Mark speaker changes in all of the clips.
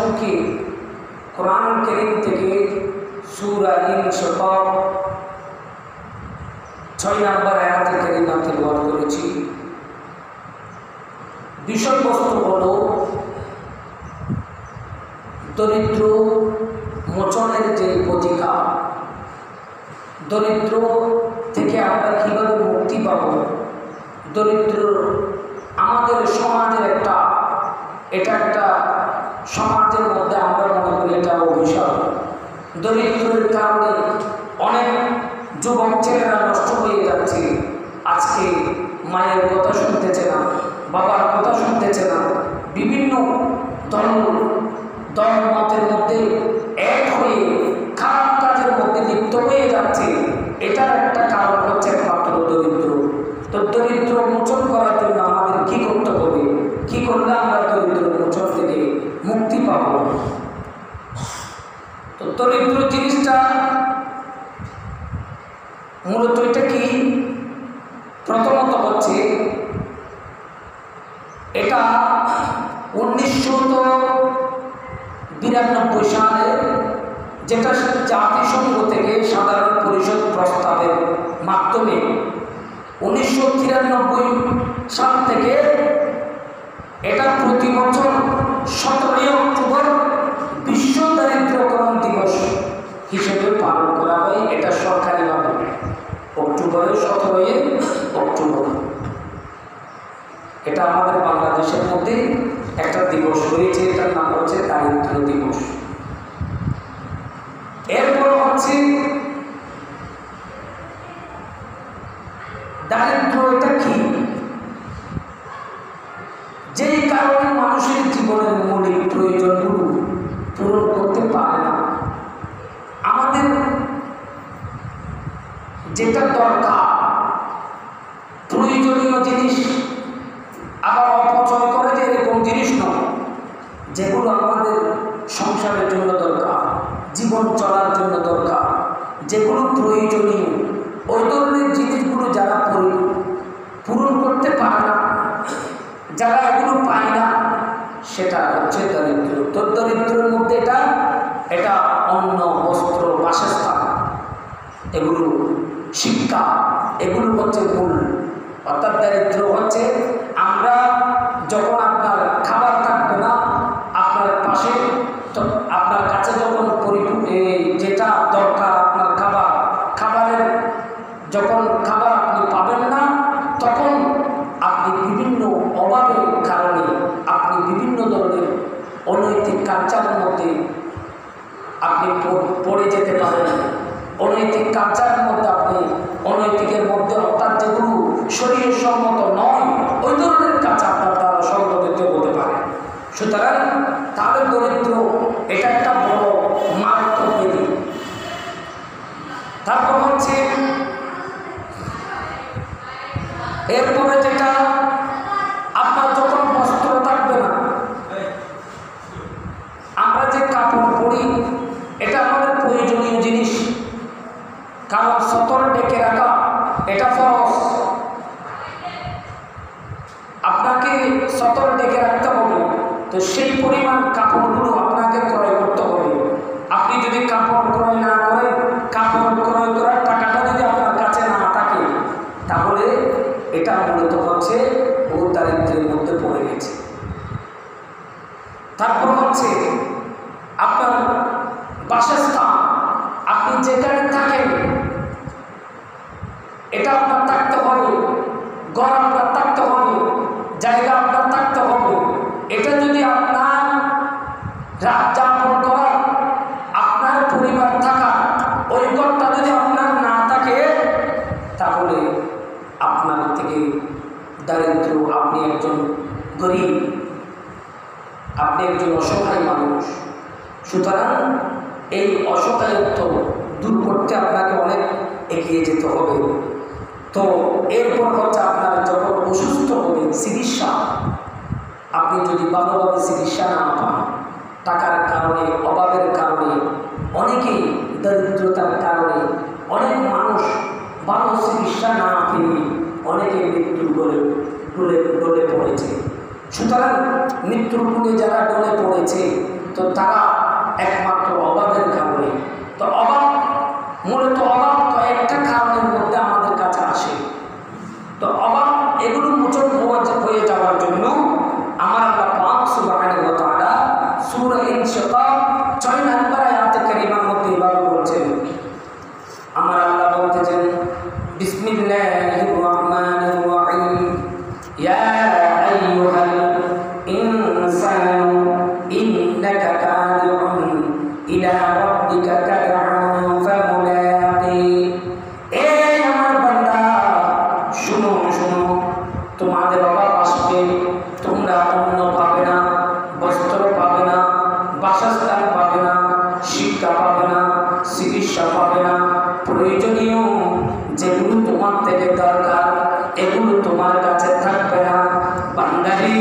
Speaker 1: প্রসঙ্গে কোরআন কারীম থেকে সূরা ইনশিকাক 6 নম্বর আয়াতে কারিমা তেলাওয়াত করেছি। বিষয়বস্তু হলো দরিদ্র মোচনের যে প্রতিকার, দরিদ্র থেকে আমরা কীভাবে মুক্তি পাব। দরিদ্র আমাদের সমাজের এটা একটা সমাজের মধ্যে আমরা মনে করি এটা অভিশাপ। দরিদ্রের কারণে অনেক যুবক ছেলেরা নষ্ট হয়ে যাচ্ছে। আজকে মায়ের কথা শুনতেছে না, বাবার কথা শুনতেছে না, বিভিন্ন দলমতের মধ্যে এক হয়ে খারাপ কাজের মধ্যে লিপ্ত হয়ে যাচ্ছে। এটার একটা কারণ হচ্ছে একমাত্র দরিদ্র। তো দরিদ্র মোচন করার জন্য আমাদের কি করতে হবে, কি করলে আমরা দরিদ্র মোচন থেকে মুক্তি পাব। তো দরিদ্র জিনিসটা মূলত এটা কি, প্রথমত হচ্ছে এটা 1992 সালে যেটা জাতিসংঘ থেকে সাধারণ পরিষদ প্রস্তাবের মাধ্যমে 1993 সাল থেকে এটা প্রতি বছর 17 অক্টোবর বিশ্ব দারিদ্র্যকরণ দিবস হিসেবে পালন করা হয়। এটা সরকারিভাবে অক্টোবরের 17 অক্টোবর। এটা আমাদের বাংলাদেশের মধ্যে একটা দিবস রয়েছে, এটার নাম হচ্ছে দারিদ্র দিবস। এরপর হচ্ছে দারিদ্র এটা কি, যেই কারণে মানুষের জীবনের মৌলিক প্রয়োজনগুলো পূরণ করতে পারে না। আমাদের যেটা দরকার প্রয়োজনীয় জিনিস আবার অপচয় করে যে এরকম জিনিস নয়, যেগুলো আমাদের সংসারের জন্য দরকার, জীবন চলার জন্য দরকার, যেগুলো প্রয়োজনীয়, ওই ধরনের জিনিসগুলো যারা পূরণ করতে পারে না, যারা এগুলো পায় না, সেটা হচ্ছে দরিদ্র। তো দরিদ্রের মধ্যে এটা অন্ন, বস্ত্র, বাসস্থান, এগুলো শিক্ষা, এগুলো হচ্ছে মূল। অর্থাৎ দারিদ্র হচ্ছে আমরা যখন আপনার খাবার থাকবে না আপনার পাশে, তো আপনার কাছে যখন যেটা দরকার আপনার খাবারের যখন খাবার আপনি পাবেন না, তখন আপনি বিভিন্ন অভাবের কারণে আপনি বিভিন্ন ধরনের অনৈতিক কালচারের মধ্যে আপনি পড়ে যেতে পারেন। অনৈতিক কালচারের মধ্যে আপনি অনৈতিকের মধ্যে, অর্থাৎ যেগুলো শরীরের সম্মত নয়, ওই ধরনের কাজ আপনার দ্বারা সংগঠিত হতে পারে। সুতরাং তাদের দরিদ্র এটা একটা বড় মারাত্মক ব্যাধি। তারপর হচ্ছে এরপরে যেটা আপনার যখন বস্ত্র থাকবে না, আমরা যে কাপড় পরি এটা আমাদের প্রয়োজনীয় জিনিস, কারণ সতর ডেকে রাখা এটা ফরজ। আপনাকে সতর ডেকে রাখতে হবে, তো সেই পরিমাণ কাপড়গুলো আপনাকে ক্রয় করতে হবে। আপনি যদি কাপড় ক্রয় না করেন, কাপড় ক্রয় করার টাকাটা যদি আপনার কাছে না থাকে, তাহলে এটা মূলত হচ্ছে ও দারিদ্র্যের মধ্যে পড়ে গেছে। তারপর হচ্ছে আপনার বাসস্থান, আপনি যেখানে থাকেন এটা আপনার থাকতে হবে, ঘর আপনার থাকতে হবে, জায়গা আপনার থাকতে হবে। এটা যদি আপনার রাত যাপন করা, আপনার পরিবার থাকা, ওই ঘরটা যদি আপনার না থাকে, তাহলে আপনার থেকে দারিদ্র, আপনি একজন গরিব, আপনি একজন অসহায় মানুষ। সুতরাং এই অসহায়ত্ব দূর করতে আপনাকে অনেক এগিয়ে যেতে হবে। তো এরপর হচ্ছে আপনার যখন অসুস্থ হবে, চিকিৎসা, আপনি যদি ভালোভাবে চিকিৎসা না পান, টাকার কারণে, অভাবের কারণে, অনেকেই দরিদ্রতার কারণে অনেক মানুষ ভালো চিকিৎসা না পেয়ে অনেকে মৃত্যুর ডলে পড়েছে। সুতরাং মৃত্যুর কোলে যারা ডলে পড়েছে, তো তো তারা একমাত্র অভাবের কারণে। তো অভাব মূলত অভাব কয়েকটা কারণের মধ্যে আমাদের কাছে আসে। তো অভাব এগুলো মোচন হয়ে যাওয়ার জন্য আমার আল্লাহ পাক সুবহানাহু ওয়া তাআলা সূরা ইনশিকাক 6 নম্বর আয়াতে কারিমার মধ্যে এভাবে বলছেন। আমার আল্লাহ বলতেছেন, বিসমিল্লাহির রহমানির রহিম, ইয়া আইয়ুহাল ইনসানু ইন্নাকা কাদিউন ইলা রাব্বিকা কাদআন ফামুলাকি। এই আমার বান্দা, শুনো শুনো, তোমাদের অভাব আসবে, তোমরা অন্ন পাবে না, বস্ত্র পাবে না, বাসস্থান পাবে না, শিক্ষা পাবে না, চিকিৎসা পাবে না, প্রয়োজনীয় যেগুলো তোমার থেকে দরকার এগুলো তোমার কাছে থাকবে না। বান্দারি,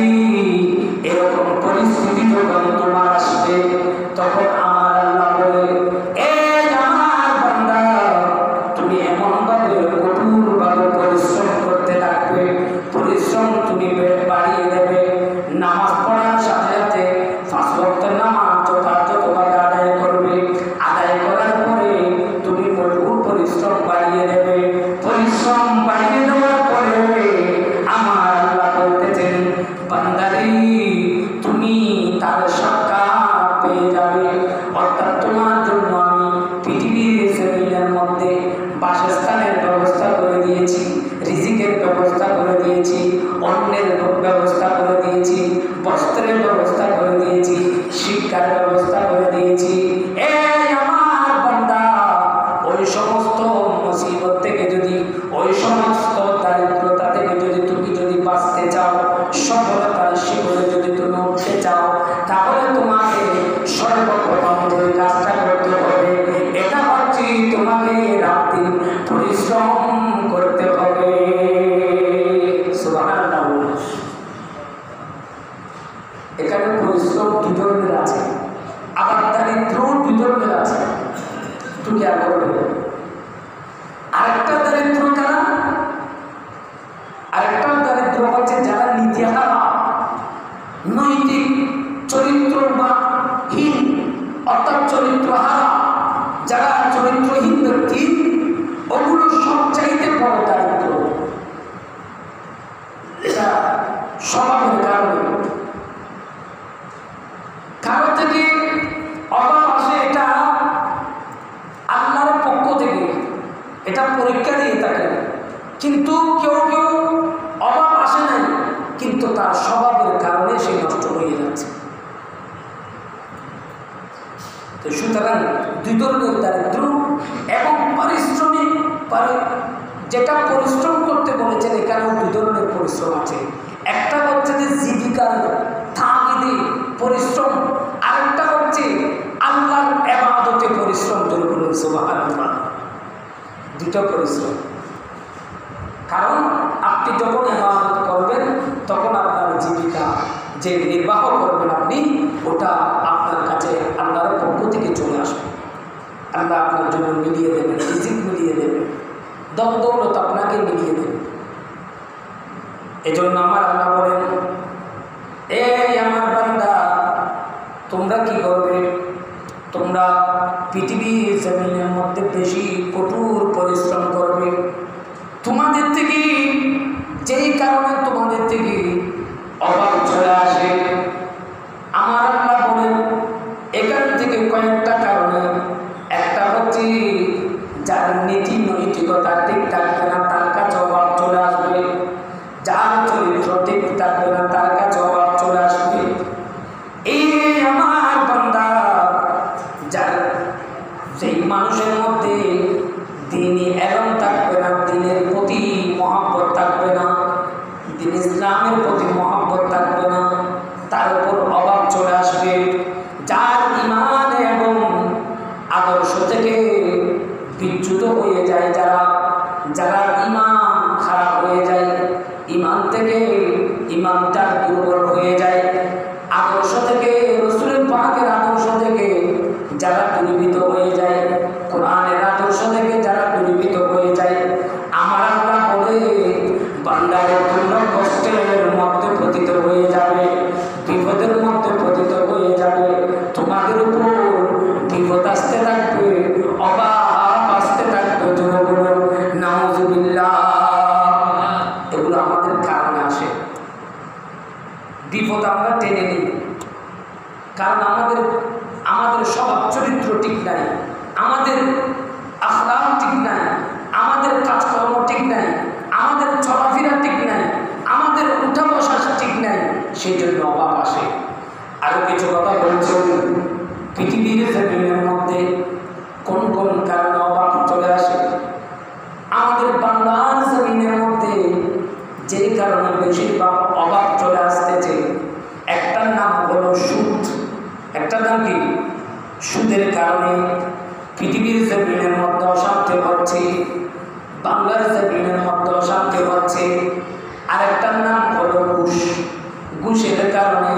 Speaker 1: এরকম পরিস্থিতি যখন তোমার আসবে তখন আমার আল্লাহ বলে, এই আমার বান্দা, তুমি এমনভাবে কঠোরভাবে পরিশ্রম করতে থাকবে, পরিশ্রম তুমি বাড়িয়ে দেবে, নামাজ পড়ার সাথে সাথে 5 ওয়াক্ত নামাজ যথাযথভাবে আদায় করবে, আদায় করার পরে তুমি কঠোর পরিশ্রম বাড়িয়ে দেবে, পরিশ্রম বাড়িয়ে দেওয়ার পরে আমার আল্লাহ বলতেছেন, বান্দারি তুমি তার সাক্ষাৎ পেয়ে যাবে। অর্থাৎ তোমার জন্য আমি পৃথিবীর জমিনের মধ্যে বাসস্থানের ব্যবস্থা করে দিয়েছি, রিজিকের ব্যবস্থা করে দিয়েছি, অন্নের ব্যবস্থা করে দিয়েছি, বস্ত্রের ব্যবস্থা করে দিয়েছি, শিক্ষার ব্যবস্থা করে দিয়েছি। এই আমার বান্দা, ওই সমস্ত মুসিবত থেকে যদি, ওই সমস্ত দারিদ্রতা থেকে তুমি যদি বাঁচতে চাও, সফলতার শিখরে যদি তুমি উঠতে চাও, তাহলে তোমাকে সর্বপ্রথম যে কাজটা করতে হবে এটা হচ্ছে তোমাকে রাত্রি পরিশ্রম করতে হবে। সুবহানাল্লাহ। এখানে পরিশ্রম 2 ধরনের আছে, আবার দারিদ্র 2 ধরনের আছে। তুমি আর করবে আরেকটা দারিদ্র কারা? আরেকটা দারিদ্র হচ্ছে যারা নীতিহারা, নৈতিক চরিত্র বা হীন, অর্থাৎ চরিত্রহারা, যারা চরিত্রহীন ব্যক্তি, ওগুলো সবচাইতে বড় দারিদ্র। এটা স্বভাবের কারণে, কারো থেকে অভাব আসে, এটা আল্লাহর পক্ষ থেকে, এটা পরীক্ষা দিয়ে থাকে। কিন্তু কেউ কেউ অভাব আসে নাই, কিন্তু তার স্বভাবের কারণে সে নষ্ট হয়ে যাচ্ছে। তো সুতরাং 2 ধরনের দারিদ্র এবং পারিশ্রমিক, যেটা পরিশ্রম করতে বলেছেন এখানেও 2 ধরনের পরিশ্রম আছে। একটা হচ্ছে যে জীবিকার তাগিদে পরিশ্রম, আরেকটা হচ্ছে আল্লাহর ইবাদতে পরিশ্রম। বলুন সুবহানাল্লাহ। 2টা পরিশ্রম। কারণ আপনি যখন ইবাদত করবেন তখন আপনার জীবিকা যে নির্বাহ করবেন আপনি, ওটা আপনার কাছে আল্লাহর পক্ষ থেকে চলে আসবে। আল্লাহ আপনার জন্য মিলিয়ে দেবেন, রিজিক মিলিয়ে দেবেন, দম দৌলত আপনাকে মিলিয়ে দেবেন। এজন্য আমার আল্লাহ বলেন, এই আমার বান্দা, তোমরা কি করবে? তোমরা পৃথিবীর জমিনের মধ্যে বেশি কঠোর পরিশ্রম করবে। তোমাদের থেকে যেই কারণে তোমাদের থেকে অভাব চলে আসে, আমার আল্লাহ বলেন এখান থেকে কয়েকটা কারণে। একটা হচ্ছে যার নীতি নৈতিকতা ঠিক থাকবে না, তার কাছে অভাব চলে আসবে। যার চরিত্র ঠিক থাকবে না, তার কাছে অভাব চলে আসবে। এই আমার বান্দা, যার যেই মানুষের মধ্যে দিনই এলম থাকবে না, দিনের প্রতি মহব্বত থাকবে না, দিন ইসলামের প্রতি মহব্বত থাকবে না, তার উপর অভাব চলে আসবে। যার ঈমান এবং আদর্শ থেকে বিচ্যুত হয়ে যায়, যারা ঈমান খারাপ হয়ে যায়, ঈমান থেকে ঈমানটা দুর্বল হয়ে যায়, আদর্শ থেকে, রাসূল পাকের আদর্শ থেকে যারা দূরীভূত হয়ে যায়, কারণ আমাদের আমাদের স্বভাব চরিত্র ঠিক নাই, আমাদের আখলাক ঠিক নাই, আমাদের কাজকর্ম ঠিক নাই, আমাদের চলাফেরা ঠিক নাই, আমাদের উঠা বসা ঠিক নাই, সেই জন্য অভাব আসে। আরো কিছু কথা বলছেন, পৃথিবীর জমিনের মধ্যে কোন কোন কারণে অভাব চলে আসে। আমাদের বাংলার জমিনের মধ্যে যে কারণে বেশিরভাগ অভাব চলে আসতেছে, একটার নাম হলো সুদ। একটার নাম কি? সুদের কারণে পৃথিবীর জমিনের মধ্যে অশান্তি হচ্ছে, বাংলার জমিনের মধ্যে অশান্তি হচ্ছে। আরেকটার নাম হলো ঘুষ। ঘুষের কারণে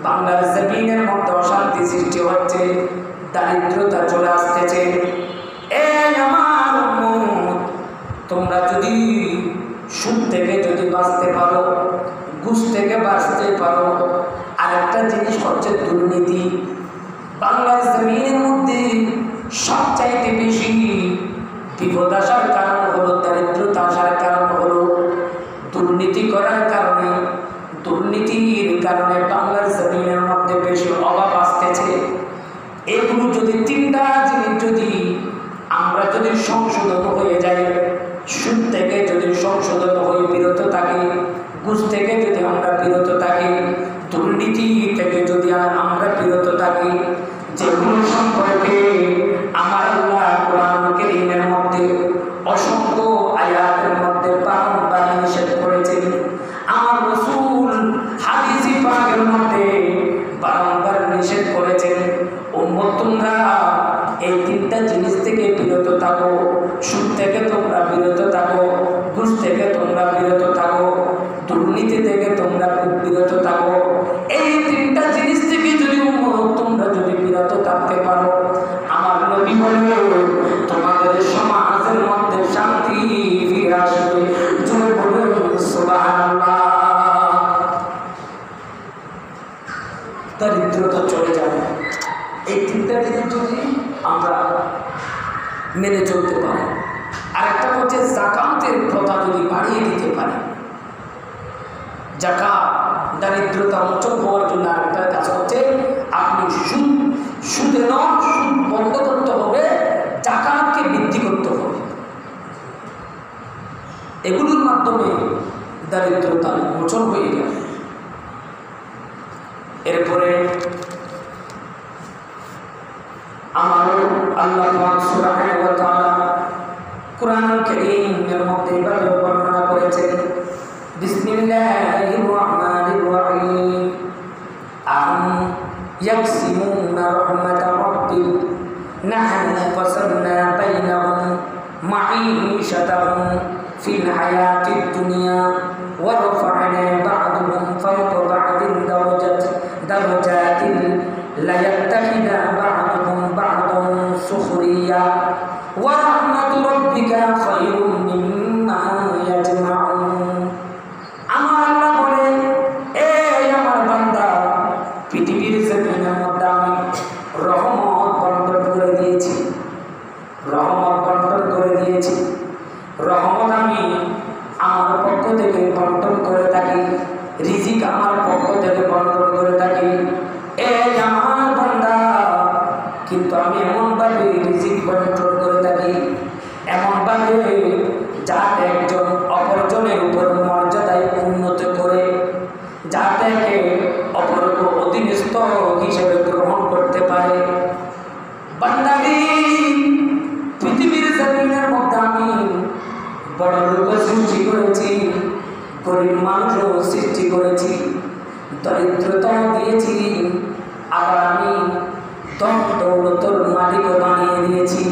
Speaker 1: বাংলার জমিনের মধ্যে অশান্তি সৃষ্টি হচ্ছে, দারিদ্রতা চলে আসতেছে। এই আমার উম্মত, তোমরা যদি সুদ থেকে যদি বাঁচতে পারো, ঘুষ থেকে বাঁচতে পারো, আরেকটা জিনিস হচ্ছে দুর্নীতি। বাংলার জমিনের মধ্যে সবচাইতে বেশি বিপদ আসার কারণ হলো, দারিদ্রতা আসার কারণ হলো দুর্নীতি করার কারণে। দুর্নীতির কারণে বাংলার জমিনের মধ্যে বেশি অভাব আসতেছে। এগুলো যদি তিনটা জিনিস যদি আমরা যদি সংশোধন হয়ে যাই, সুদ থেকে যদি সংশোধন হয়ে বিরত থাকি, ঘুষ থেকে যদি আমরা বিরত থাকি, দুর্নীতি থেকে যদি আমরা বিরত থাকি, যেগুলো সম্পর্কে আমার আল্লাহ কোরআন কারীমের মধ্যে অসংখ্য আয়াতের মধ্যে বারবার নিষেধ করেছেন, আমার রাসূল হাদিস পাকের মধ্যে বারবার নিষেধ করেছেন, উম্মত তোমরা এই তিনটা জিনিস থেকে বিরত থাকো। সুদ থেকে তোমরা বিরত থাকো, ঘুষ থেকে তোমরা বিরত থাকো, দুর্নীতি থেকে তোমরা বিরত থাকো। এই তিনটা জিনিস থেকে যদি তোমরা যদি বিরত থাকতে পারো, আমার নবী বলে তোমাদের সমাজের মধ্যে শান্তি ফিরে আসবে। জোরে বলুন সুবহানাল্লাহ। দারিদ্রতা চলে যাবে। এই তিনটা জিনিস যদি আমরা মেনে চলতে পারি। আরেকটা হচ্ছে যাকাতের প্রথা যদি বাড়িয়ে দিতে পারি। যাকাত দারিদ্রতা মোচন হওয়ার জন্য আরেকটা কাজ হচ্ছে, আপনি সুদে সুদ বন্ধ করতে হবে, যাকাতকে বৃদ্ধি করতে হবে। এগুলোর মাধ্যমে দারিদ্রতা মোচন হয়ে যাবে। এরপরে আমার আল্লাহ পাক সুবহানাহু ওয়া তাআলা কুরআন কারীমের মধ্যে এভাবে বর্ণনা করেছেন, বিসমিল্লাহির রহমানির রহিম, আম ইয়াকসিমুনা রাহমাতা রাব্বিক নাহনু কাসামনা বাইনাহুম মাঈশাতাহুম ফিল হায়াতিদ দুনিয়া ওয়া রাফa'না বা'দাহুম ফাওকা বা'দিন দারাজাতিন লা ইয়াত্তাখিযা বা'দুহুম বা'দান সুখরিয়া ওয়া রাহমাতু রাব্বিকা খায়রুম মিম্মা ইয়াজমাউন। আমার আল্লাহ বলে, এই আমার বান্দা, পৃথিবীর জমিনের মধ্যে আমি রহমত বন্টন করে দিয়েছি, রহমত বন্টন করে দিয়েছি। রহমত আমি আমার পক্ষ থেকে বন্টন করে থাকি, রিজিক আমার পক্ষ থেকে বন্টন করে থাকি। এই আমার বান্দা, কিন্তু আমি এমনভাবে রিজিক বন্টন করে থাকি, এমনভাবে যাতে একজন অপরজনের উপর মর্যাদায় উন্নত করে, যাতে অপরকে অধীনস্থ হিসেবে গ্রহণ করতে পারে। বান্দারি, পৃথিবীর জমিনের মধ্যে আমি বড় লোক সৃষ্টি করেছি, গরিব মানুষও সৃষ্টি করেছি, দরিদ্রতাও দিয়েছি, আবার আমি ধন দৌলতের মালিকও বানিয়ে দিয়েছি।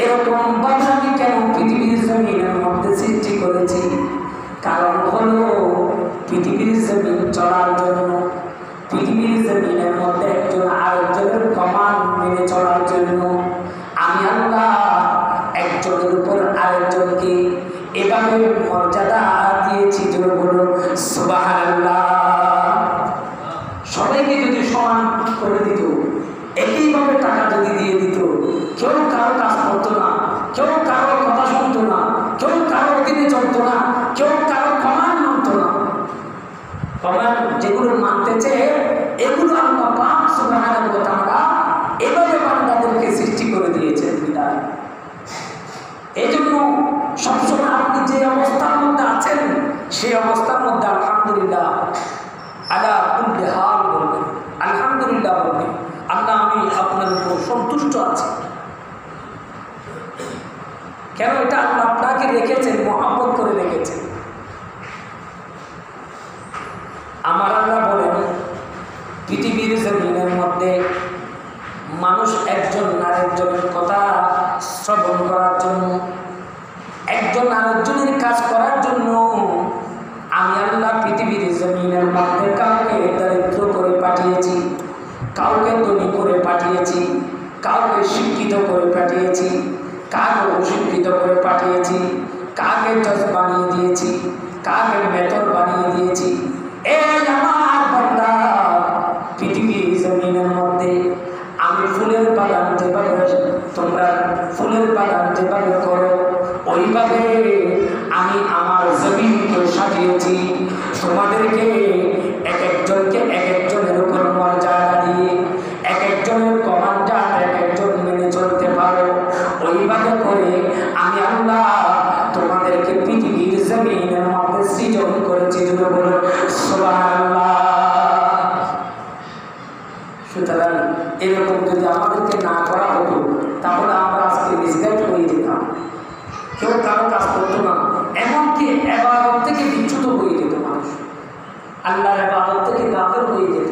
Speaker 1: এরকম ভাবে আমি কেন পৃথিবীর জমিনের মধ্যে সৃষ্টি করেছি? কারণ হলো পৃথিবীর জমিন চলার জন্য, পৃথিবীর জমিনের মধ্যে একজন আরেকজনের কমান মেনে চলার জন্য আমি আল্লাহ একজনের উপর আরেকজনকে এভাবে মর্যাদা দিয়েছি। জোরে বলুন সুবহানাল্লাহ। সবাইকে যদি সমান করে দিত, একইভাবে টাকা যদি দিয়ে দিত, কেউ কারো কাজ করতো না, কেউ কারো কথা শুনতো না, কেউ কারো অধীনে চলতো না, কেউ কারো কমান মানত না। কমান যেগুলো মানতেছে এগুলো আল্লাহ পাক আমি আপনার উপর সন্তুষ্ট আছি। কেন? এটা আল্লাহ আপনাকে রেখেছেন, মহব্বত করে রেখেছেন। আমার আল্লাহ বলেন, পৃথিবীর জমিনের মধ্যে মানুষ একজন আরেকজনের কথা শ্রবণ করার জন্য, একজন আরেকজনের কাজ করার জন্য আমি আল্লাহ পৃথিবীর জমিনের মধ্যে কাউকে দরিদ্র করে পাঠিয়েছি, কাউকে ধনী করে পাঠিয়েছি, কাউকে শিক্ষিত করে পাঠিয়েছি, কাকে অশিক্ষিত করে পাঠিয়েছি, কাকে জজ বানিয়ে দিয়েছি, কাকে মেথর বানিয়ে দিয়েছি। এই আমার বান্দা, পৃথিবীর জমিনের মধ্যে আমি ফুলের বাগান যেভাবে তোমরা ফুলের বাগান যেভাবে করো, ওইভাবে আমি আমার জমিনকে সাজিয়েছি। তোমাদেরকে এক একজনকে এক একজনের উপর মর্যাদা দিয়ে এক একজনের কমান্ডার এক একজন মেনে চলতে পারো, ওইভাবে করে আমি আল্লাহ তোমাদেরকে পৃথিবীর জমিনের মধ্যে সৃজন করেছি। যদি বলো সুবহানাল্লাহ। সুতরাং এরকম যদি আমাদেরকে না করা হতো তাহলে আমরা আজকে মিসগাইড হয়ে যেতাম, কেউ কারো কাজ করতো না, এমনকি ইবাদত থেকে বিচ্যুত হয়ে যেত মানুষ, আল্লাহর ইবাদত থেকে গাফেল হয়ে যেত।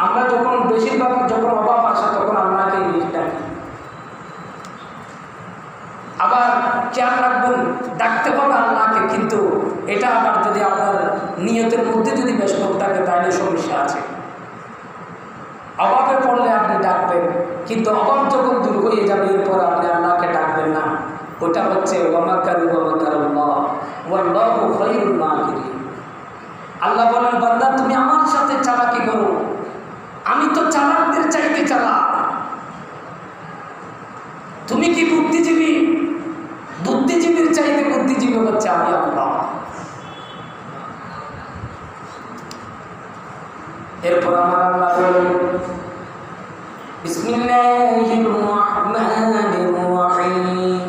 Speaker 1: আমরা যখন বেশিরভাগ যখন অভাব আসে তখন আল্লাহকে ডাকি। আবার খেয়াল রাখবেন, ডাকতে হবে আল্লাহকে, কিন্তু এটা আবার যদি আপনার নিয়তের মধ্যে যদি ব্যস্ত থাকে তাহলে সমস্যা আছে। অভাবে পড়লে আপনি ডাকবেন, কিন্তু অভাব যখন দূর হয়ে যাবে এরপর আপনি আল্লাহকে ডাকবেন না। ওটা হচ্ছে আল্লাহ বলেন, বান্দা তুমি আমার সাথে চালাকি করো, আমি তো চালাকদের চাইতে চালাক। তুমি কি বুদ্ধিজীবী? বুদ্ধিজীবীর চাইতে বুদ্ধিজীবী হচ্ছে আমি আল্লাহ। এরপর আমার আল্লাহ বলেন, বিসমিল্লাহির রাহমানির রাহিম,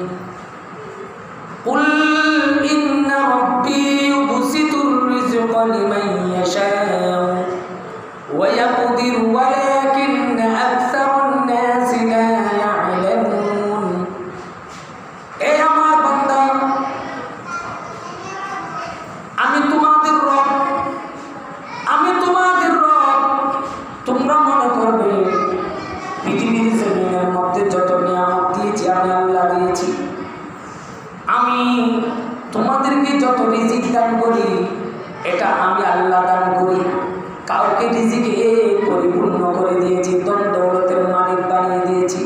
Speaker 1: কুল ইন্না রাব্বী ইউবসিতুর রিজকা লিমান ইয়াশাউ ওয়া ইয়াকদিরু ওয়ালাকিন্না আকসারান নাসি লা ইয়ালামুন। এই আমার বান্দা, আমি তোমাদের রব, আমি তোমাদের রব। তোমরা মনে করবে পৃথিবীর জমিনের মধ্যে যত নিয়ামত দিয়েছি আমি আল্লাহ দিয়েছি। আমি তোমাদেরকে যত রিজিক দান করি এটা আমি আল্লাহ দান করি। কাউকে রিজিকে পরিপূর্ণ করে দিয়েছি, ধন দৌলতের মালিক বানিয়ে দিয়েছি,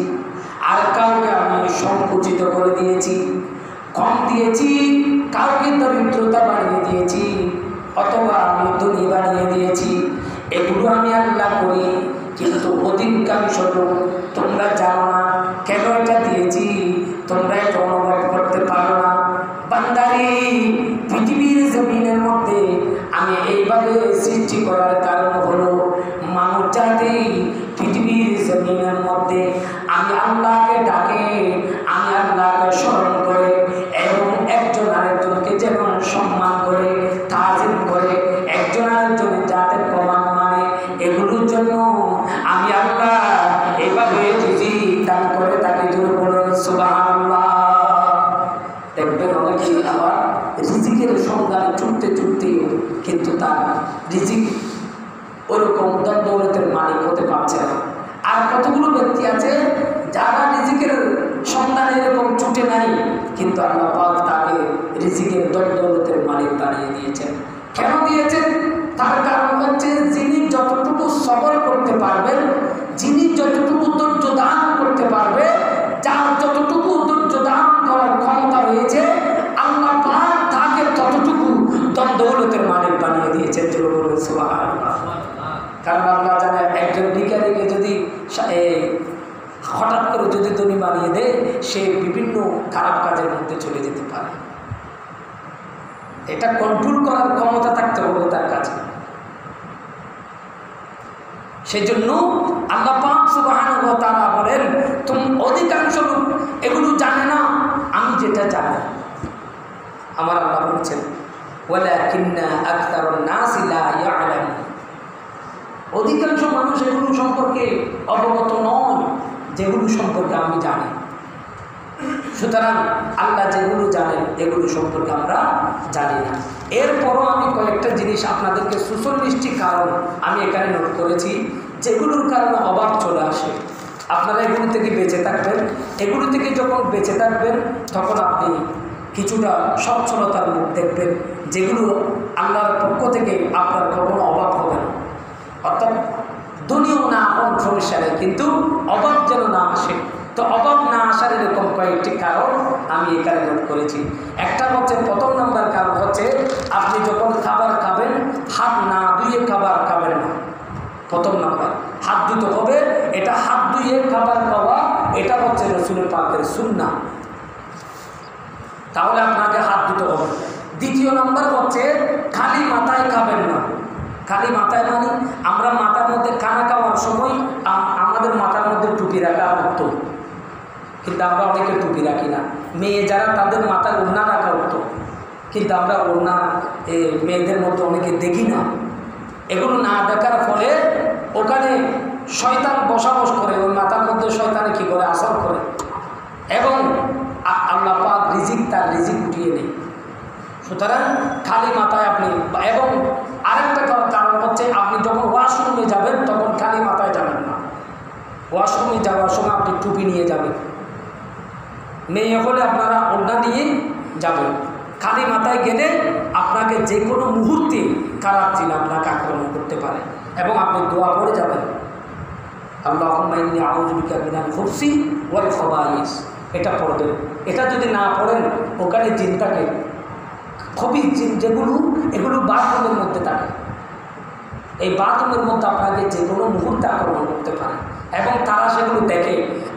Speaker 1: আর কাউকে আমি সংকুচিত করে দিয়েছি, কম দিয়েছি, কাউকে দরিদ্রতা বানিয়ে দিয়েছি, অথবা আমি ধনী বানিয়ে দিয়েছি। এগুলো আমি আল্লাহ করি, কিন্তু অধিকাংশ লোক তোমরা জানো না কেন এটা দিয়েছি, তোমরা এটা অনুভব করতে পারো না। বান্দারি, পৃথিবীর জমিনের মধ্যে আমি এইভাবে সৃষ্টি করার কারণ হলো মানুষ যাতে পৃথিবীর জমিনের মধ্যে আমি আল্লাহকে ডাকে, আমি আল্লাহকে স্মরণ করে এবং একজন আরেকজনকে যেমন সম্মান করে তাজিম করে, একজন আরেকজনের যাতে প্রমাণ মানে, এগুলোর জন্য আমি আল্লাহ এইভাবে রিজিক দান করে তাকে জোরে বলুন সুবহানাল্লাহ। দেখবেন অনেকে আবার রিজিকের সন্ধানে ছুটতে ছুটতে কিন্তু তার রিজিক ওরকম দৌলতের মালিক হতে পারছে না। আর কতগুলো ব্যক্তি আছে যারা রিজিকের সন্ধানে এরকম ছুটে নাই, কিন্তু আল্লাহ পাক তাকে রিজিকের দৌলতের মালিক বানিয়ে দিয়েছেন। কেন দিয়েছেন? তার কারণ হচ্ছে যিনি যতটুকু সবর করতে পারবেন, যিনি যতটুকু ধৈর্য দান করতে পারবে, যার যতটুকু ধৈর্য দান করার ক্ষমতা রয়েছে, আল্লাহ পাক তাকে ততটুকু দৌলতের মালিক বানিয়ে দিয়েছেন। সুবহানাল্লাহ। কারণ আল্লাহ জানে একজন ভিখারিকে যদি হঠাৎ করে যদি ধনী বানিয়ে দেয়, সে বিভিন্ন খারাপ কাজের মধ্যে চলে যেতে পারে। এটা কন্ট্রোল করার ক্ষমতা থাকতে হবে তার কাছে। সেজন্য আল্লাহ পাক সুবহানাহু ওয়া তাআলা বলেন, তুমি অধিকাংশ লোক এগুলো জানে না, আমি যেটা জানি। আমার আল্লাহ বলছেন, ওয়ালাকিন্না আকতারুন নাসি লা ইয়ালামুন। অধিকাংশ মানুষ এগুলো সম্পর্কে অবগত নয়, যেগুলো সম্পর্কে আমি জানি। সুতরাং আল্লাহ যেগুলো জানেন এগুলো সম্পর্কে আমরা জানি না। এরপরও আমি কয়েকটা জিনিস আপনাদেরকে ৪৬টি কারণ আমি এখানে নোট করেছি, যেগুলোর কারণে অভাব চলে আসে। আপনারা এগুলো থেকে বেঁচে থাকবেন। এগুলো থেকে যখন বেঁচে থাকবেন তখন আপনি কিছুটা সচ্ছলতার মুখ দেখবেন, যেগুলো আল্লাহর পক্ষ থেকে আপনার কখনো অভাব হবে না। অর্থাৎ দুনিয়াও না কোন সমস্যা নেই, কিন্তু অভাব যেন না আসে। তো অভাব না আসার এরকম কয়েকটি কারণ আমি এখানে নোট করেছি। একটা হচ্ছে, প্রথম নম্বর কারণ হচ্ছে, আপনি যখন খাবার খাবেন হাত না ধুয়ে খাবার খাবেন না। প্রথম নম্বর, হাত ধুতে হবে। এটা হাত ধুয়ে খাবার খাওয়া, এটা হচ্ছে রাসূল পাকের সুন্নাহ। তাহলে আপনাকে হাত ধুতে হবে। দ্বিতীয় নম্বর হচ্ছে, খালি মাথায় খাবেন না। খালি মাথায় মানে আমরা মাথার মধ্যে খানা খাওয়ার সময় আমাদের মাথার মধ্যে টুপি রাখা হতো, কিন্তু আমরা অনেকে টুপি রাখি না। মেয়ে যারা তাদের মাথায় ওড়না রাখা হতো, কিন্তু আমরা ওড়না মেয়েদের মধ্যে অনেকে দেখি না। এগুলো না দেখার ফলে ওখানে শয়তান বসবাস করে, ওই মাথার মধ্যে শয়তানে কী করে আসর করে, এবং আল্লাহ পাক তার রিজিক উঠিয়ে নেই। সুতরাং খালি মাথায় আপনি, এবং আরেকটা কারণ হচ্ছে, আপনি যখন ওয়াশরুমে যাবেন তখন খালি মাথায় যাবেন না। ওয়াশরুমে যাওয়ার সময় আপনি টুপি নিয়ে যাবেন। মেয়ে হলে আপনারা ওড়না দিয়ে যাবেন। খালি মাথায় গেলে আপনাকে যে কোনো মুহূর্তে খারাপ জিন আপনাকে আক্রমণ করতে পারে, এবং আপনি দোয়া করে যাবেন, আল্লাহুম্মা ইন্নী আউযু বিকা মিনাল খুবসি ওয়াল খাবাইস। এটা পড়বেন। এটা যদি না পড়েন, ওখানে জিন থাকে, খবিস জিন যেগুলো, এগুলো বাথরুমের মধ্যে থাকে। এই বাথরুমের মধ্যে আপনাকে যে কোনো মুহূর্তে আক্রমণ করতে পারে, এবং তারা সেগুলো দেখে।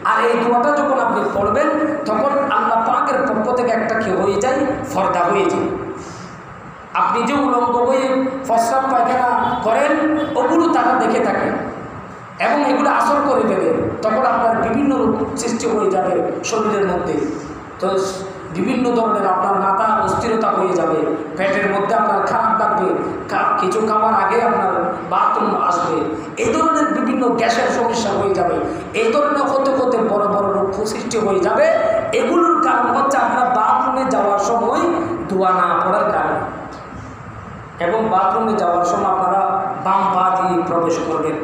Speaker 1: আর এই দোয়াটা যখন আপনি পড়বেন তখন আল্লাহ পাকের পক্ষ থেকে একটা কি হয়ে যায়, ফর্দা হয়ে যায়। আপনি যে উলঙ্গ হয়ে প্রস্রাব পায়খানা করেন ওগুলো তারা দেখে থাকে, এবং এগুলো আসর করে ফেলে। তখন আপনার বিভিন্ন রোগ সৃষ্টি হয়ে যাবে শরীরের মধ্যে। তো বিভিন্ন ধরনের আপনার মাথা অস্থিরতা হয়ে যাবে, পেটের মধ্যে আপনার খারাপ লাগবে, কিছু খাবার আগে আপনার বাথরুম আসবে, এই ধরনের বিভিন্ন গ্যাসের সমস্যা হয়ে যাবে। এই ধরনের হতে হতে বড় বড় রোগ সৃষ্টি হয়ে যাবে। এগুলোর কারণ হচ্ছে আপনার বাথরুমে যাওয়ার সময় দোয়া না পড়ার কারণ। এবং বাথরুমে যাওয়ার সময় আপনারা বাম পা দিয়ে প্রবেশ করবেন,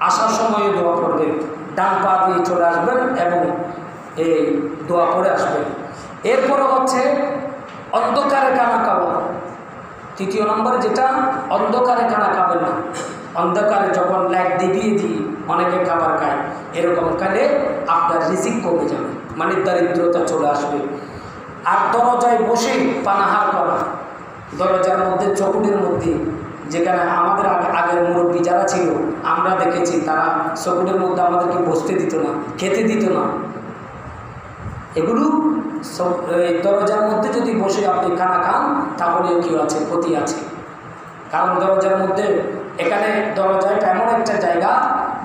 Speaker 1: আসার সময়ে দোয়া পড়বেন, ডান পা দিয়ে চলে আসবেন এবং এই দোয়া পড়ে আসবেন। এরপরে হচ্ছে অন্ধকারে খানা খাওয়া। তৃতীয় নম্বরে যেটা, অন্ধকারে খানা খাবেন না। অন্ধকারে যখন লাইট দিয়ে অনেকে খাবার খায়, এরকম খালে আপনার রিজিক কমে যাবে, মানে দারিদ্রতা চলে আসবে। আর দরজায় বসে পানাহার করা, দরজার মধ্যে চকুটের মধ্যে, যেখানে আমাদের আগের মুরব্বী যারা ছিল আমরা দেখেছি, তারা চকুটের মধ্যে আমাদেরকে বসতে দিত না, খেতে দিত না। এগুলো দরজার মধ্যে যদি বসে আপনি খানা খান তাহলে কি আছে, ক্ষতি আছে। কারণ দরজার মধ্যে, এখানে দরজাটা এমন একটা জায়গা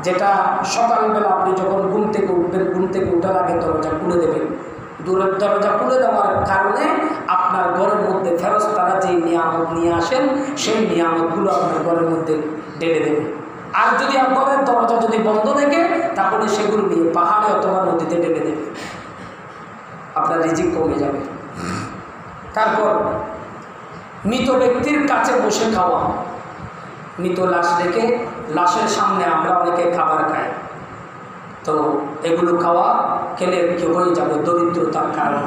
Speaker 1: যেটা সকালবেলা আপনি যখন ঘুম থেকে উঠবেন, ঘুম থেকে উঠার আগে দরজা খুলে দেবেন। দূরের দরজা খুলে দেওয়ার কারণে আপনার ঘরের মধ্যে ফেরেশতারা যে নিয়ামত নিয়ে আসেন সেই নিয়ামতগুলো আপনার ঘরের মধ্যে ঢেলে দেবে। আর যদি ঘরের দরজা যদি বন্ধ থাকে তাহলে সেগুলো নিয়ে পাহাড়ে অথবা নদীতে ঢেলে দেবে, আপনার রিজিক কমে যাবে। তারপর মৃত ব্যক্তির কাছে বসে খাওয়া। মৃত লাশ রেখে লাশের সামনে আমরা অনেকে খাবার খাই, তো এগুলো খাওয়া খেলে কি হয়ে যাবে, দরিদ্রতার কারণ।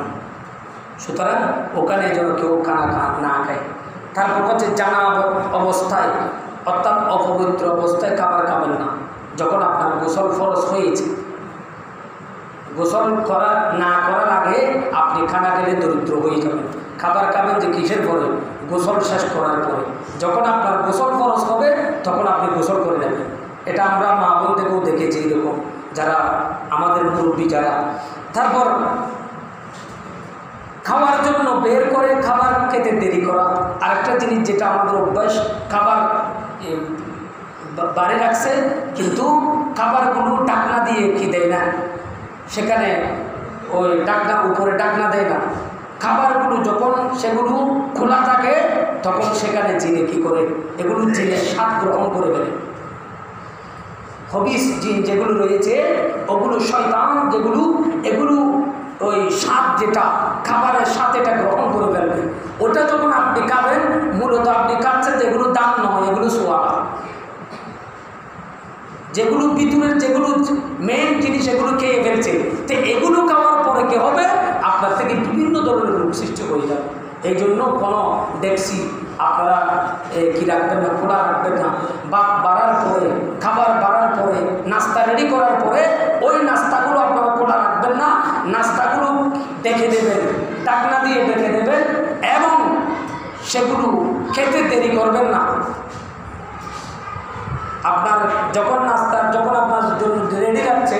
Speaker 1: সুতরাং ওখানে যেন কেউ খানা না খায়। তারপর হচ্ছে জানাব অবস্থায়, অর্থাৎ অপবিত্র অবস্থায় খাবার খাবেন না। যখন আপনার গোসল ফরজ হয়েছে, গোসল না করার আগে আপনি খানা খেলে দরিদ্র হয়ে যাবেন। খাবার খাবেন যে কিসের পরে, গোসল শেষ করার পরে। যখন আপনার গোসল ফরজ হবে তখন আপনি গোসল করে নেবেন। এটা আমরা মা বোনদেরকেও দেখেছি, এরকম যারা আমাদের মুরব্বী যারা। তারপর খাওয়ার জন্য বের করে খাবার খেতে দেরি করা। আরেকটা জিনিস যেটা আমাদের অভ্যাস, খাবার বাড়ি রাখছে কিন্তু খাবারগুলো ডাকনা দিয়ে কি দেয় না, সেখানে ওই ডাকনা উপরে ডাকনা দেয় না, খাবারগুলো যখন সেগুলো খোলা থাকে তখন সেখানে জিনে কি করে, এগুলো জিনের স্বাদ গ্রহণ করে ফেলে। হবিস জিন যেগুলো রয়েছে ওগুলো শয়তান যেগুলো, এগুলো ওই স্বাদ যেটা খাবারের সাথে এটা গ্রহণ করে ফেলবে। ওটা যখন আপনি খাবেন মূলত আপনি খাচ্ছেন যেগুলো দাম নয়, এগুলো সোয়াব, যেগুলো ভিতরের যেগুলো মেন জিনিস এগুলো খেয়ে ফেলছে। তো এগুলো খাওয়ার পরে কি হবে, আপনার থেকে বিভিন্ন ধরনের রোগ সৃষ্টি হয়ে যাবে। এই জন্য কোনো ডেক্সি আপনারা কি রাখবেন না, খোলা রাখবেন না। বাড়ার পরে, খাবার বাড়ার পরে, নাস্তা রেডি করার পরে ওই নাস্তাগুলো আপনারা খোলা রাখবেন না। নাস্তাগুলো দেখে দেবেন, ঢাকনা দিয়ে দেখে দেবেন এবং সেগুলো খেতে দেরি করবেন না। আপনার যখন যখন আপনার জন্য রেডি রাখছে,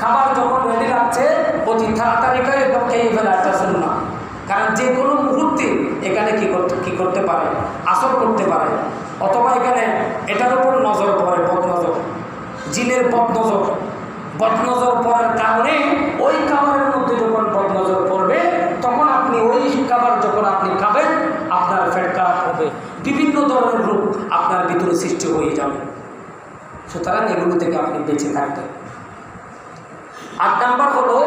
Speaker 1: খাবার যখন রেডি রাখছে অতি তাড়াতাড়ি করে একদম খেয়ে ফেলা, একটা শুনুন না। কারণ যে কোনো মুহূর্তে এখানে কি করতে পারে, আসর করতে পারে, অথবা এখানে এটার উপর নজর পড়ে, বদনজর, জিনের বদনজর পড়ার কারণে ওই খাবারের মধ্যে যখন বদনজর পড়বে তখন আপনি ওই খাবার যখন আপনি খাবেন আপনার পেট খারাপ হবে, বিভিন্ন ধরনের রোগ আপনার ভিতরে সৃষ্টি হয়ে যাবে। সুতরাং এগুলো থেকে আপনি বেঁচে থাকবেন। ৮ নাম্বার হলো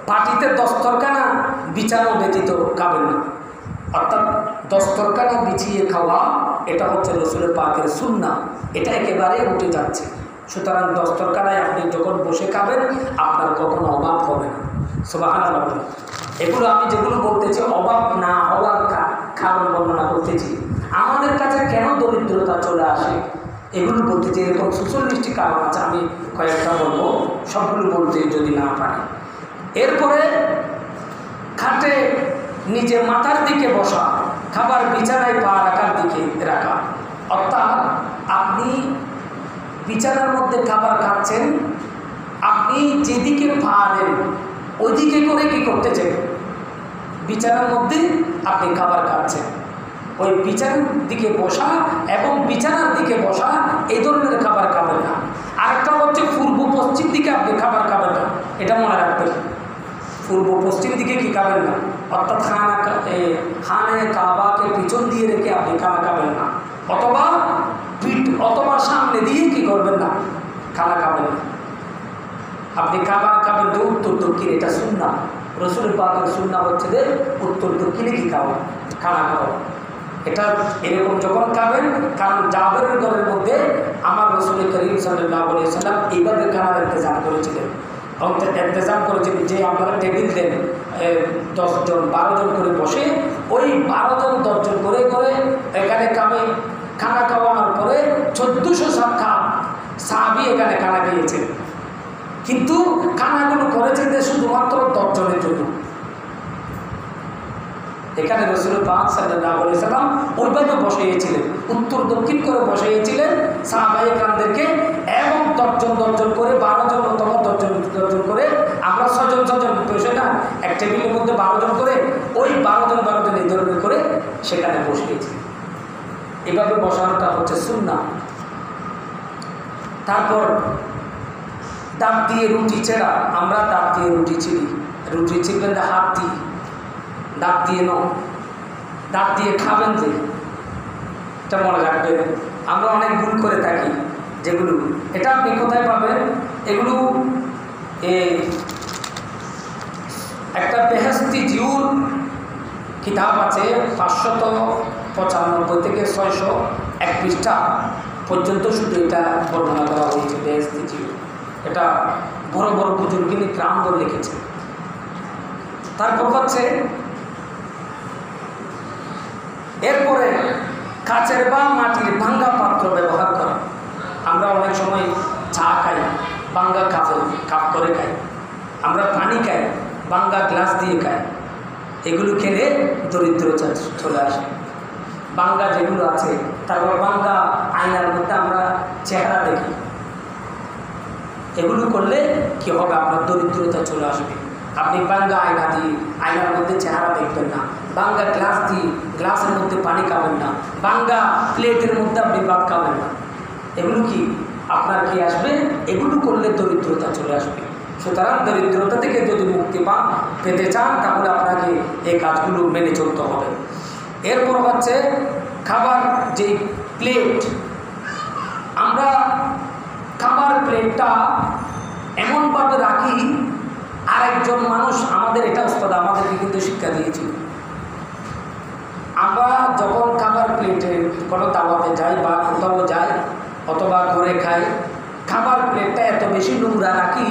Speaker 1: পার্টিতে দস্তরখানা বিছানো ব্যতীত খাবেন না। অর্থাৎ দস্তরখানা বিছিয়ে খাওয়া এটা হচ্ছে রাসূলের পাকের সুন্নাহ, এটা একেবারে উঠে যাচ্ছে। সুতরাং দস্তরখানায় আপনি যখন বসে খাবেন আপনার কখনো অভাব হবে না। সুবহানাল্লাহ। এগুলো আমি যেগুলো বলতেছি অভাব না হওয়ার কারণ বর্ণনা করতেছি। আমাদের কাছে কেন দরিদ্রতা চলে আসে এগুলো বলতেছি, এরকম ৪৬টি কারণ আছে। আমি কয়েকটা বলবো, সবগুলো বলতে যদি না পারি। এরপরে খাটে নিজের মাথার দিকে বসা, খাবার বিছানায় পা রাখার দিকে রাখা। অর্থাৎ আপনি বিছানার মধ্যে খাবার খাচ্ছেন, আপনি যেদিকে পা দেন ওইদিকে করে কি করতেছেন, বিছানার মধ্যে আপনি খাবার খাচ্ছেন। ওই বিছানার দিকে বসা এবং বিছানার দিকে বসা এই ধরনের খাবার খাবেন না। আরেকটা হচ্ছে পূর্ব পশ্চিম দিকে আপনি খাবার খাবেন না, এটা মনে রাখবেন। পূর্ব পশ্চিম দিকে কি খাবেন না, অর্থাৎ খানে কাবাকে পিছন দিয়ে রেখে আপনি খানা খাবেন না, অথবা পিঠ অথবা সামনে দিয়ে কি করবেন না, খানা খাবেন না। আপনি খাবার খাবেন যে উত্তর দক্ষিণ, এটা সুন্নাহ। রাসূলের পাকের সুন্নাহ হচ্ছে যে উত্তর দক্ষিণে কি খাওয়া, খানা খাওয়া। এটা এরকম যখন খাবেন, কারণ জাবেরের ঘরের মধ্যে আমার রাসূল করিম সাল্লাল্লাহু আলাইহি ওয়াসাল্লাম এইভাবে খানার ইন্তজাম করেছিলেন। ইন্তজাম করেছিলেন যে আপনারা টেবিল দেন 10 জন 12 জন করে বসে, ওই 12 জন 10 জন করে করে এখানে খানা খাওয়ানোর পরে 1400 সাহাবী এখানে খানা খেয়েছেন। কিন্তু খানাগুলো করেছেন যে শুধুমাত্র 10 জনের জন্য। এখানে রাসূল পাক সাল্লাল্লাহু আলাইহি ওয়াসাল্লাম ওইভাবে বসিয়েছিলেন, উত্তর দক্ষিণ করে বসিয়েছিলেন সাহাবায়ে কেরামদেরকে, এবং 10 জন করে 12 জন অথবা 10 জন করে, আমরা 6 জন বসে না এক টেবিলের মধ্যে 12 জন করে, ওই 12 জন এই ধরনের করে সেখানে বসিয়েছি। এভাবে বসানোটা হচ্ছে সুন্নাহ। তারপর দাঁত দিয়ে রুটি ছেঁড়া, আমরা দাঁত দিয়ে রুটি ছিঁড়ি, রুটি ছিঁড়বেন হাত দিয়ে, দাঁত দিয়ে দাঁত দিয়ে খাবেন যে, এটা মনে রাখবেন। আমরা অনেক ভুল করে থাকি যেগুলো, এটা আপনি কোথায় পাবেন, এগুলো একটা বেহেশতি জিউর কিতাব আছে, 595 থেকে 601 পৃষ্ঠা পর্যন্ত শুধু এটা বর্ণনা করা হয়েছে। বেহেশতি জিউর এটা বড় বড় বুজুর্গিনী গ্রামগণ লিখেছে। তারপর হচ্ছে এরপরে কাচের বা মাটির ভাঙ্গা পাত্র ব্যবহার করা। আমরা অনেক সময় চা খাই, ভাঙ্গা কাপ করে খাই, আমরা পানি খাই, ভাঙ্গা গ্লাস দিয়ে খাই। এগুলো খেলে দরিদ্রতা চলে আসে। ভাঙ্গা যেগুলো আছে, তারপর ভাঙ্গা আয়নার মধ্যে আমরা চেহারা দেখি, এগুলো করলে কি হবে, আপনার দরিদ্রতা চলে আসবে। আপনি ভাঙ্গা আয়না দিয়ে আয়নার মধ্যে চেহারা দেখবেন না, ভাঙ্গা গ্লাস দিয়ে গ্লাসের মধ্যে পানি খাবেন না, ভাঙ্গা প্লেটের মধ্যে আপনি ভাত খাবেন না। এগুলো কি আপনার কি আসবে, এগুলো করলে দরিদ্রতা চলে আসবে। সুতরাং দরিদ্রতা থেকে যদি মুক্তি পেতে চান তাহলে আপনাকে এই কাজগুলো মেনে চলতে হবে। এরপর হচ্ছে খাবার যেই প্লেট, আমরা খাবার প্লেটটা এমনভাবে রাখি, আরেকজন মানুষ আমাদের এটা ওস্তাদ আমাদেরকে কিন্তু শিক্ষা দিয়েছিল। আমরা যখন খাবার প্লেটে কোনো দাওয়াতে যাই বা কোথাও যাই অথবা ঘরে খাই, খাবার প্লেটটা এত বেশি নোংরা রাখি,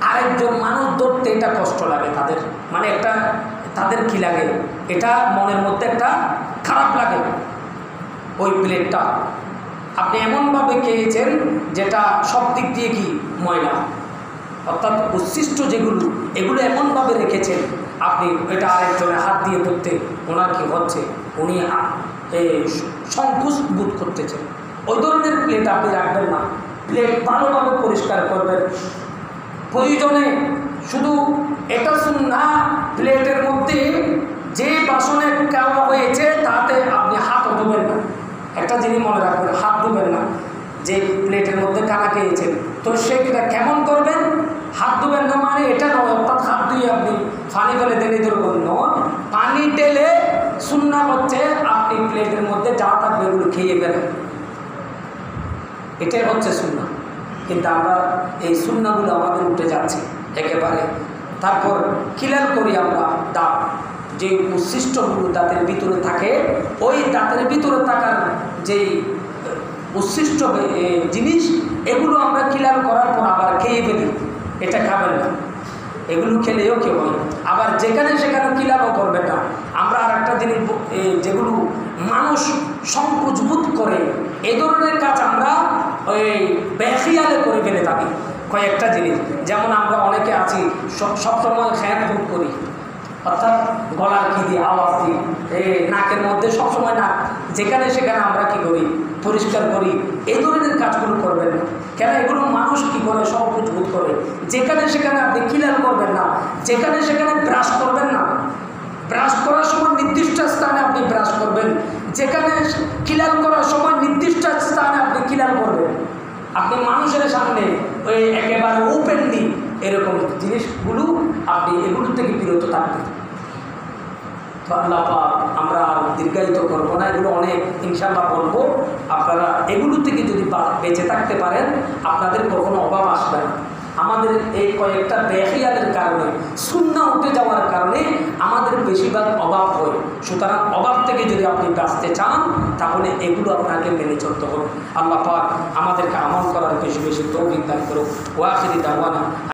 Speaker 1: আরেকজন মানুষ ধরতে এটা কষ্ট লাগে তাদের, মানে একটা তাদের কি লাগে, এটা মনের মধ্যে একটা খারাপ লাগে। ওই প্লেটটা আপনি এমনভাবে খেয়েছেন যেটা সব দিক দিয়ে কি ময়লা, অর্থাৎ উচ্ছিষ্ট যেগুলো এগুলো এমনভাবে রেখেছেন আপনি, এটা আরেকজনের হাত দিয়ে ধরতে ওনার কি হচ্ছে, উনি সংকোচ বোধ করতেছেন। ওই ধরনের প্লেট আপনি রাখবেন না। প্লেট ভালোভাবে পরিষ্কার করবেন। প্রয়োজনে শুধু এটা সুন্নাহ, প্লেটের মধ্যে যে বাসনে খাওয়া হয়েছে তাতে আপনি হাত ধুবেন না। একটা জিনিস মনে রাখবেন, হাত ধুবেন না। যে প্লেটের মধ্যে খানা খেয়েছেন তো সেটা কেমন করবেন, হাত ধুবেন না মানে এটা নয় অর্থাৎ হাত ধুয়ে আপনি পানি ফেলে দিলে ধরবেন নয়, পানি ঢেলে সুন্নাহ হচ্ছে আপনি প্লেটের মধ্যে যা থাকবে এগুলো খেয়ে ফেলেন, এটাই হচ্ছে সুন্নাহ। কিন্তু আমরা এই সুন্নাহগুলো আমাদের উঠে যাচ্ছে একেবারে। তারপর খিলাল করি আমরা দাঁত, যে উচ্ছিষ্টগুলো দাঁতের ভিতরে থাকে, ওই দাঁতের ভিতরে থাকার যেই উচ্ছিষ্ট জিনিস এগুলো আমরা খিলাল করার পর আবার খেয়ে ফেলি, এটা খাবেন না। এগুলো খেলেও কেউ হয়, আবার যেখানে সেখানে খিলালও করবে না। আমরা আর একটা জিনিস যেগুলো মানুষ সংকোচ বোধ করে এই ধরনের কাজ আমরা ওই বেখিয়ালে করে ফেলে থাকি। কয়েকটা জিনিস যেমন আমরা অনেকে আছি সবসময় খ্যাত বোধ করি, অর্থাৎ গলার কি দিয়ে আওয়াজ দিই, নাকের মধ্যে সবসময় নাক যেখানে সেখানে আমরা কি করি পরিষ্কার করি, এই ধরনের কাজগুলো করবেন না। কেন এগুলো মানুষ কি করে সংকোচ বোধ করে। যেখানে সেখানে আপনি খিলাল করবেন না, যেখানে সেখানে ব্রাশ করবেন না। ব্রাশ করার সময় নির্দিষ্ট স্থানে আপনি ব্রাশ করবেন, যেখানে খিলাল করার সময় নির্দিষ্ট স্থানে আপনি খিলাল করবেন। আপনি মানুষের সামনে ওই একেবারে ওপেনলি এরকম জিনিসগুলো আপনি এগুলো থেকে বিরত থাকবেন। আল্লাহ পাক আমরা দীর্ঘায়িত করবো না, এগুলো অনেক ইনশাআল্লাহ বলবো। আপনারা এগুলো থেকে যদি বেঁচে থাকতে পারেন আপনাদের কখনো অভাব আসবে না। আমাদের এই কয়েকটা বেখিয়ালের কারণে, সুন্নাহ উঠে যাওয়ার কারণে আমাদের বেশিরভাগ অভাব হয়। সুতরাং অভাব থেকে যদি আপনি বাঁচতে চান তাহলে এগুলো আপনাকে মেনে চলতে হবে। আল্লাহ পাক আমাদেরকে আমল করার বেশি বেশি তৌফিক দান করুন। ওয়া আখিরি দাওয়ানা।